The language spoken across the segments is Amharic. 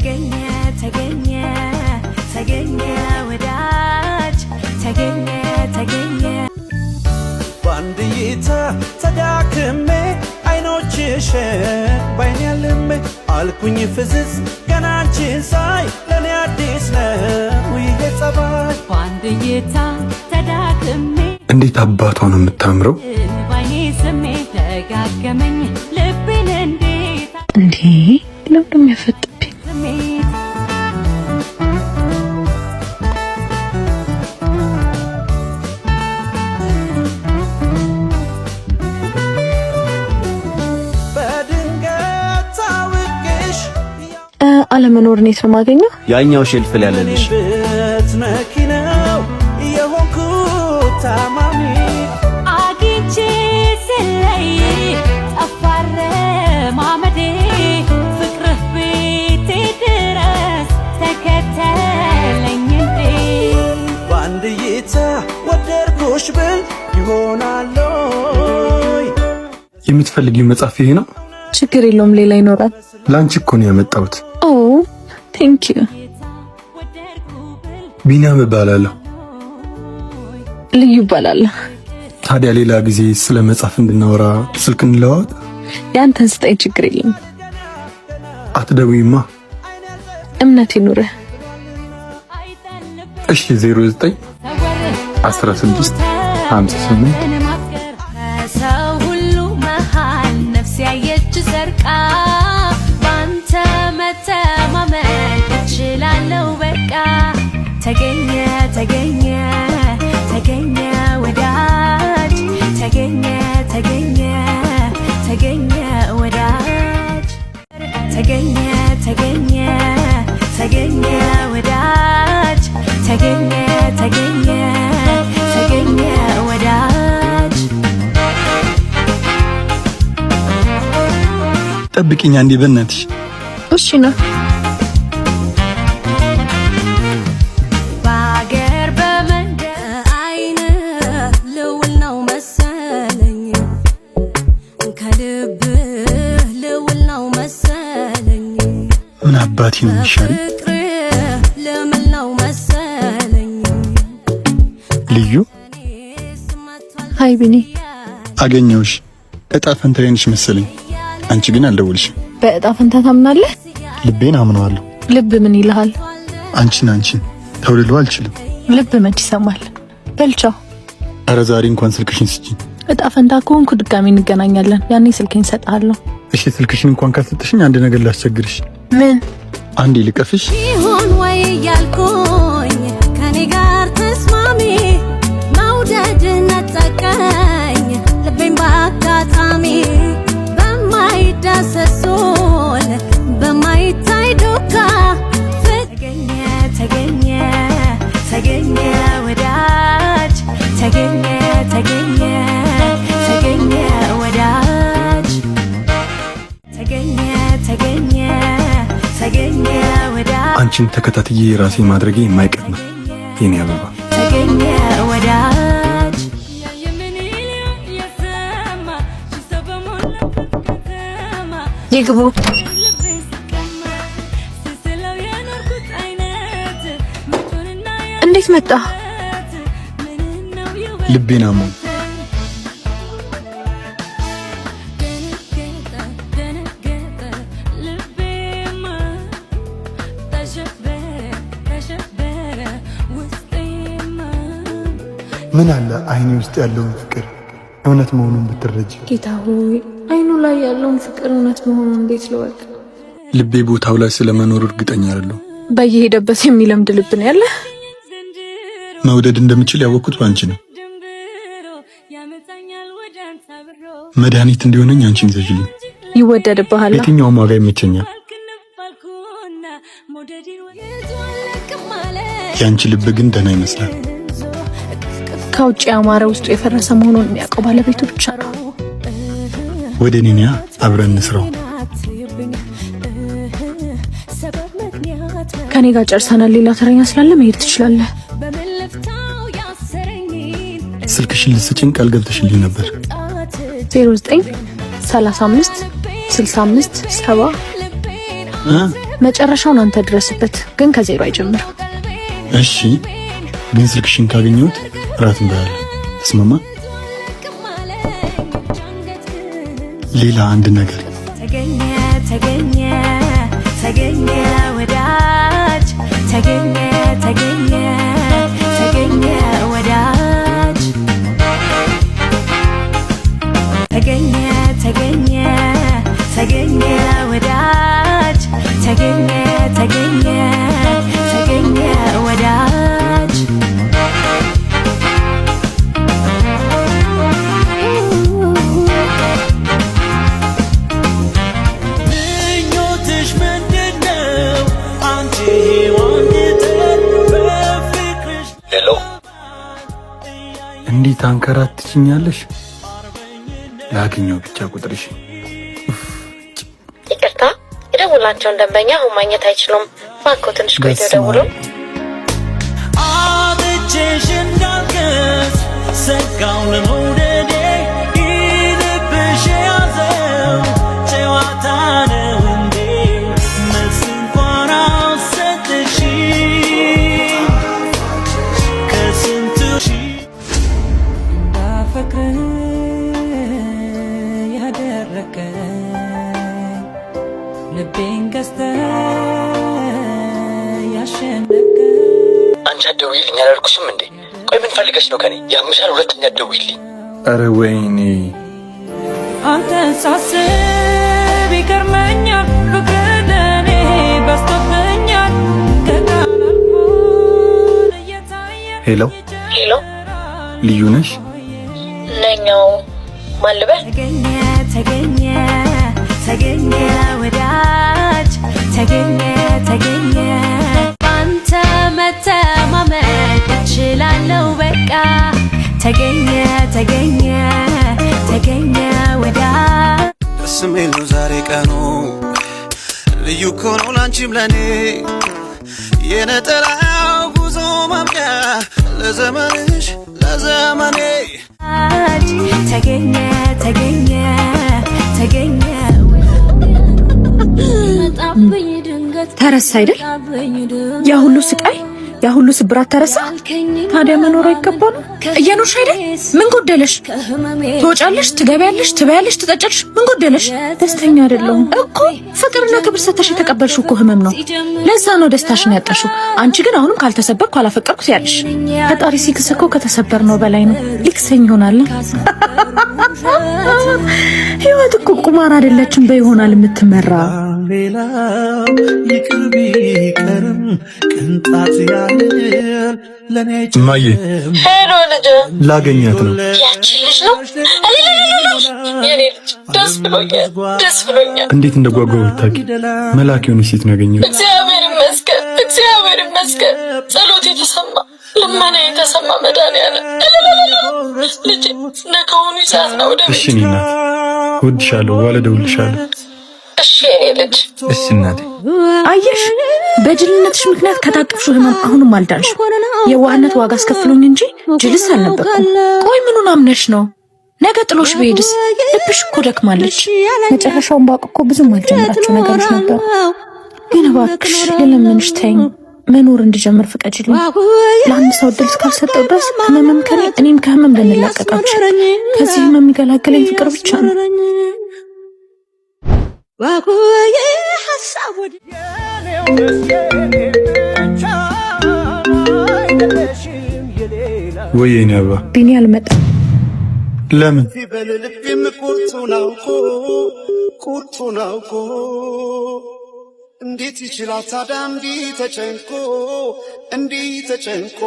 ተገኘ ተገኘ ተገኘ ወዳጅ ተገኘ ተገኘ ባንድ እይታ ተዳክሜ አይኖችሽን ባይኔ ያልሜ አልኩኝ ፍዝዝ ገና አንቺን ሳይ ለኔ አዲስ ነው ይሄ ጸባይ ባንድ እይታ ተዳክሜ እንዴት አባቷ ነው የምታምረው ባይኔ ስሜት ደጋገመኝ ልቤን እንዴት እንዴ ለምን የሚያፈጥብኝ አለመኖር ነው የማገኘው ያኛው ሼልፍ ላይ ያለልሽ መኪናው የሆንኩት ታማሚ አግኝቼ ስለይ ጠፋረ ማመዴ ፍቅርህ ቤቴ ድረስ ተከተለኝ እንዴ ባንድ እይታ ወደድኩሽ ብል ይሆናለይ የምትፈልጊው መጽሐፍ ይሄ ነው ችግር የለውም ሌላ ይኖራል ላንቺ እኮ ነው ያመጣሁት ኦ ቴንክ ዩ ቢኒያም እባላለሁ ልዩ እባላለሁ ታዲያ ሌላ ጊዜ ስለ መጽሐፍ እንድናወራ ስልክ እንለዋወጥ ያንተን ስጠኝ ችግር የለም አትደውይማ እምነት ይኑርህ እሺ 09 16 58 ሰው ሁሉ መሃል ነፍስ ያየች ሰርቃ ባንተ መተማመን እችላለሁ በቃ ተገኘ ተገኘ ተገኘ ወዳጅ ተገኘ ተገኘ ተገኘ ወዳጅ ተገኘ ተገኘ ተገኘ ወዳጅ ተገኘ ተገኘ ተገኘ ወዳጅ ጠብቂኝ አንዴ በእናትሽ እሺ ነው ባገር በመንደር አይን ልውል ነው መሰለኝ ከልብ ልውል ነው መሰለኝ ምን አባቴ ነው የሚሻል ፍቅር ልምል ነው መሰለኝ ልዩ ሃይ ቢኒ አገኘሁሽ እጣ ፈንታዬ ነሽ መሰለኝ አንቺ ግን አልደውልሽም በእጣ ፈንታ ታምናለህ ልቤን አምነዋለሁ ልብ ምን ይልሃል አንቺን ተውልሎ አልችልም ልብ መች ይሰማል በልቻው ኧረ ዛሬ እንኳን ስልክሽን ስጪኝ እጣ ፈንታ ከሆንኩ ድጋሚ እንገናኛለን ያኔ ስልኬን እሰጥሃለሁ እሺ ስልክሽን እንኳን ካልሰጥሽኝ አንድ ነገር ላስቸግርሽ ምን አንዴ ልቀፍሽ ይሁን ወይ ያልኩኝ ከኔ ጋር ተስማሚ መውደድ ነጠቀኝ ልቤን በአጋጣሚ በማይዳሰሱን በማይታይ ዱካ ተገኘ ተገኘ ተገኘ ወዳጅ ተገኘ ተገኘ ተገኘ ወዳጅ ተገኘ ተገኘ ተገኘ ወዳጅ አንቺን ተከታትዬ ራሴ ማድረጌ የማይቀር ነው የኔ አበባ ተገኘ ወዳጅ ይግቡ እንዴት መጣ ልቤን አሞኝ ምን አለ አይኔ ውስጥ ያለውን ፍቅር እውነት መሆኑን ብትረጂ ጌታ ሆይ አይኑ ላይ ያለውን ፍቅር እውነት መሆኑን እንዴት ልወቅ ልቤ ቦታው ላይ ስለመኖር እርግጠኛ አይደለሁ በየሄደበት የሚለምድ ልብ ነው ያለ መውደድ እንደምችል ያወቅኩት ባንቺ ነው መድኃኒት እንዲሆነኝ አንቺን ይዘሽልኝ ይወደድብሃል የትኛውም ዋጋ ይመቸኛል ያንቺ ልብ ግን ደህና ይመስላል ከውጭ ያማረ ውስጡ የፈረሰ መሆኑን የሚያውቀው ባለቤቱ ብቻ ነው ወደ እኔ አብረን እንስራው ከኔ ጋር ጨርሰናል ሌላ ተረኛ ስላለ መሄድ ትችላለህ ስልክሽን ልትሰጪኝ ቃል ገብተሽልኝ ነበር 09 35 65 70 መጨረሻውን አንተ ድረስበት፣ ግን ከዜሮ አይጀምርም። እሺ ግን ስልክሽን ካገኘሁት እራት እንበላለን። ተስማማ? ሌላ አንድ ነገር ተገኘ ተገኘ ተገኘ ወዳጅ ተገኘ ተገኘ ተገኘ ወዳጅ ተገኘ ተገኘ ተገኘ ወዳጅ ተገኘ ተገኘ ተገኘ ወዳጅ እንዴት አንከራትችኛለሽ? ላገኘው ብቻ ቁጥርሽ። ይቅርታ የደውላቸውን ደንበኛ አሁን ማግኘት አይችሉም። እባክዎ ትንሽ ቆይተው ይደውሉ። አጥቼሽ እንዳልከስ ሰጋው ለመውደዴ ይልብሽ ያዘው ጨዋታ ነው እንዴ? መልስ እንኳን አልሰጥሽም ከስንቱ እንዳፈቅር ያደረከኝ ልቤን ገዝተህ ያሸነፍከኝ። አንቺ አትደውይልኝ አላልኩሽም እንዴ? ቆይ ምን ፈልገሽ ነው ከኔ? ያምሻል። ሁለተኛ አትደውይልኝ። ኧረ ወይኔ አንተን ሳስብ ይገርመኛል ፍቅር ለኔ በዝቶብኛል። ሄሎ ሄሎ ልዩ ነሽ? ነኛው ማልበል ተገኘ ተገኘ ተገኘ ወዳጅ ተገኘ ተገኘ ባንተ መተማመን እችላለሁ በቃ ተገኘ ተገኘ ተገኘ ወዳጅ ደስ የሚል ነው ዛሬ ቀኑ ልዩ እኮ ነው ላንቺም ለኔ የነጠላው ጉዞ ማብቂያ ለዘመንሽ ለዘመኔ ተገኘ ተገኘ ተገኘ ተረሳ አይደል? ያ ሁሉ ስቃይ፣ ያ ሁሉ ስብራት ተረሳ። ታዲያ መኖር አይገባ ነው? እየኖርሽ አይደል? ምን ጎደለሽ? ትወጫለሽ፣ ትገቢያለሽ፣ ትበያለሽ፣ ትጠጫለሽ። ምን ጎደለሽ? ደስተኛ አይደለሁም እኮ። ፍቅርና ክብር ሰተሽ የተቀበልሽው እኮ ህመም ነው። ለዛ ነው ደስታሽን ያጣሽው። አንቺ ግን አሁንም ካልተሰበርኩ አላፈቀርኩ ያለሽ። ፈጣሪ ሲክስ እኮ ከተሰበርነው በላይ ነው። ሊክሰኝ ይሆናል። ህይወት እኮ ቁማር አይደለችም በይሆናል የምትመራ። ሌላው ይቅር ቢቀርም ቅንጣት ያህል ለኔ እማዬ ሄሎ ልጅ ላገኛት ነው። ያቺ ልጅ ነው የኔ ልጅ። ደስ ብሎኛል፣ ደስ ብሎኛል። እንዴት እንደጓጓው ብታውቂ። መልአክ የሆነች ሴት ነው ያገኘሁት። እግዚአብሔር ይመስገን፣ እግዚአብሔር ይመስገን። ጸሎት የተሰማ ልመና የተሰማ መድኃኒዓለም ልጅ ነገውኑ ይዛት ነው ወደ ቤት። እሺ እኔ እናት እወድሻለሁ፣ በኋላ እደውልልሻለሁ። እሺ የኔ ልጅ። እሺ እናቴ። አየሽ፣ በጅልነትሽ ምክንያት ከታቀፍሽው ህመም አሁንም አልዳንሽ። የዋህነት ዋጋ አስከፍሎኝ እንጂ ጅልስ አልነበርኩም። ቆይ ምኑን አምነሽ ነው? ነገ ጥሎሽ በሄድስ? ልብሽ እኮ ደክማለች። መጨረሻውን ባውቅ እኮ ብዙም አልጀምራቸው ነገሮች ነበሩ። ግን እባክሽ ልለምንሽ ተይኝ፣ መኖር እንድጀምር ፍቀጅልኝ። ለአንድ ሰው እድል እስካልሰጠው ድረስ ህመምም ከኔ እኔም ከህመም ልንላቀቃችሁ። ከዚህ ህመም የሚገላግለኝ ፍቅር ብቻ ነው። ወይ የኔ አበባ ቢኒ አልመጣም። ለምን? ቁርጡን አውቆ እንዴት ይችላል ታዲያ እንዲህ ተጨንቆ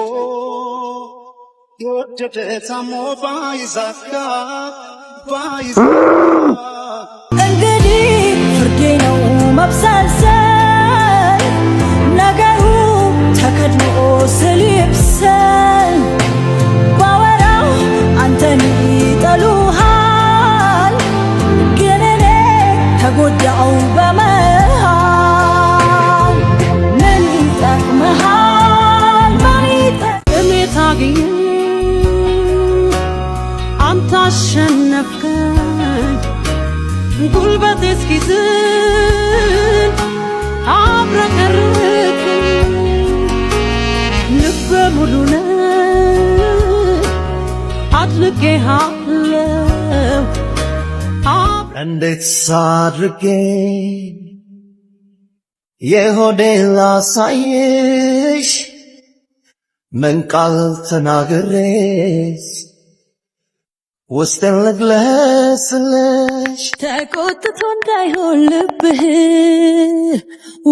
የወደደ ታሞ ባይዛካ እንግዲህ ፍርዴ ነው መብሰልሰል ነገሩ ተከድኖ ስሊብሰል ባወራው አንተን ይጠሉሃል ግን እኔ ተጎዳው በመሃል ምን ይጠቅመሃል ምን እሜት አግኝ አንተ አሸነፍከኝ ናፍቄሃለሁ እንዴት ሳድርጌ የሆዴን ላሳይሽ ምን ቃል ተናግሬስ ውስጤን ልግለጽልሽ ተቆጥቶ እንዳይሆን ልብህ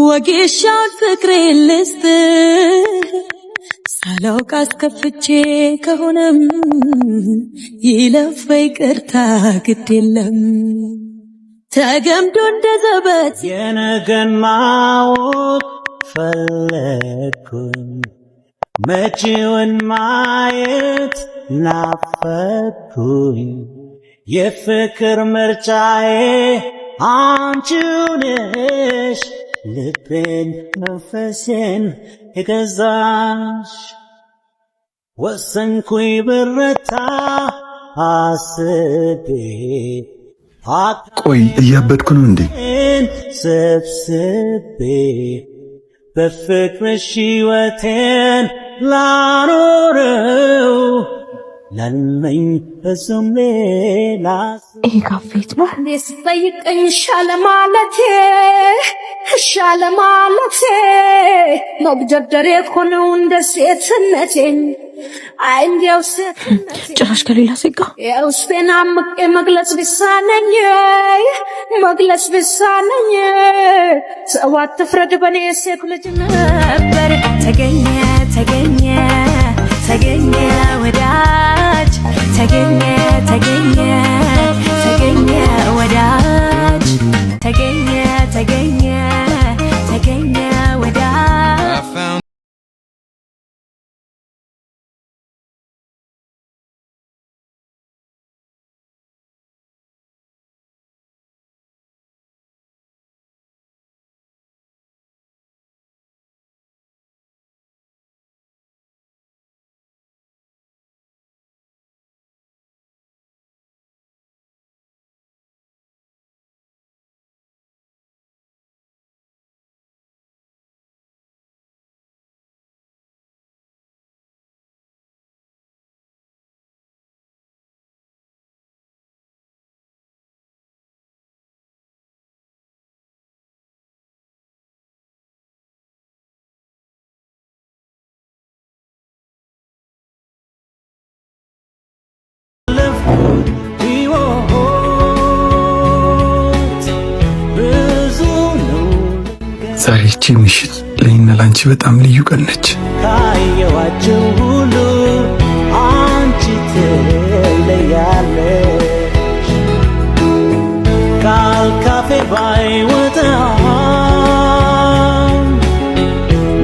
ወጌሻውን ፍቅሬን ልስጥህ ሳላውቅ አስከፍቼ ከሆነም ይለፍ ይቅርታ ግድ የለም ተገምዶ እንደ ዘበት የነገን ማወቅ ፈለግኩኝ መጪውን ማየት ናፈቅኩኝ የፍቅር ምርጫዬ አንቺው ነሽ ልቤን መንፈሴን የገዛሽ ወሰንኩኝ ብረታ አስቤ ቆይ እያበድኩ ነው እንዴ? ሰብስቤ በፍቅርሽ ሕይወቴን ላኖረው ላልመኝ በዙም ሌላ ይሄ ካፌት ነው ስጠይቀኝ ሻለ ማለቴ መግደርደሬ ሆነው እንደ ሴትነቴን አይ እንዲያው ሴትነቴ ጭራሽ ከሌላ ሴት ጋር የውስጤን አምቄ መግለጽ ቢሳነኝ ሰው አትፍረድ በኔ ሴት ልጅ ነበር ተገኘ ወዳጅ ተገኘ ወዳጅ ተገኘ ወዳጅ ዛሬ ምሽት ለእኔና ላንቺ በጣም ልዩ ቀን ነች። ካየኋቸው ሁሉ አንቺ ትለያለሽ ቃል ካፌ ባይወጣም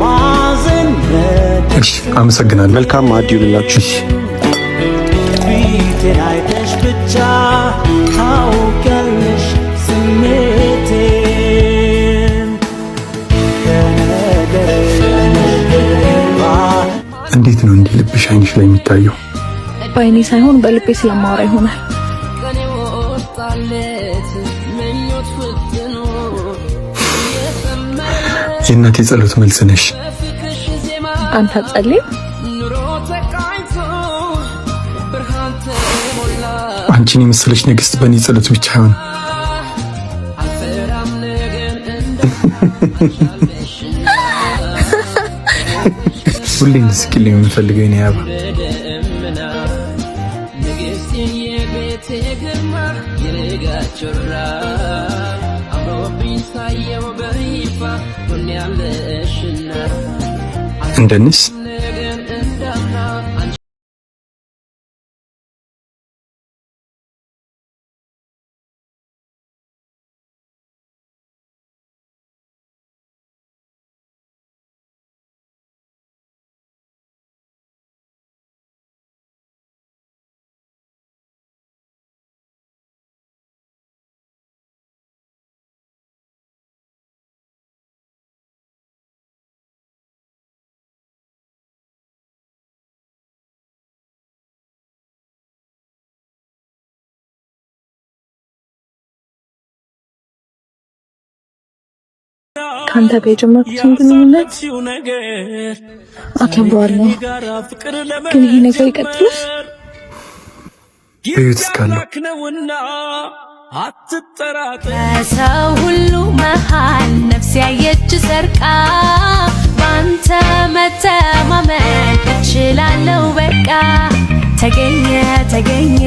ማዘን አመሰግናለሁ። መልካም ማዕድ ይሁንላችሁ። ፊቴን አይተሽ ብቻ ታውቂያለሽ ስሜቴን እንዴት ነው እንዲህ ልብሽ አይንሽ ላይ የሚታየው? በአይኔ ሳይሆን በልቤ ስለማወራ ይሆናል። የእናቴ ጸሎት መልስ ነሽ። አንተ ጸልይ። አንቺን የመሰለች ንግስት በእኔ ጸሎት ብቻ አይሆንም። ሁሌ እንድስቅልኝ የምፈልገው የኔ አበባ እንደንስ ካንተ ጋር የጀመርኩትን ግንኙነት አከብረዋለሁ፣ ግን ይሄ ነገር ይቀጥላል። በሕይወት እስካለሁ። ሰው ሁሉ መሃል ነፍስ ያየች ሰርቃ ባንተ መተማመን እችላለሁ በቃ ተገኘ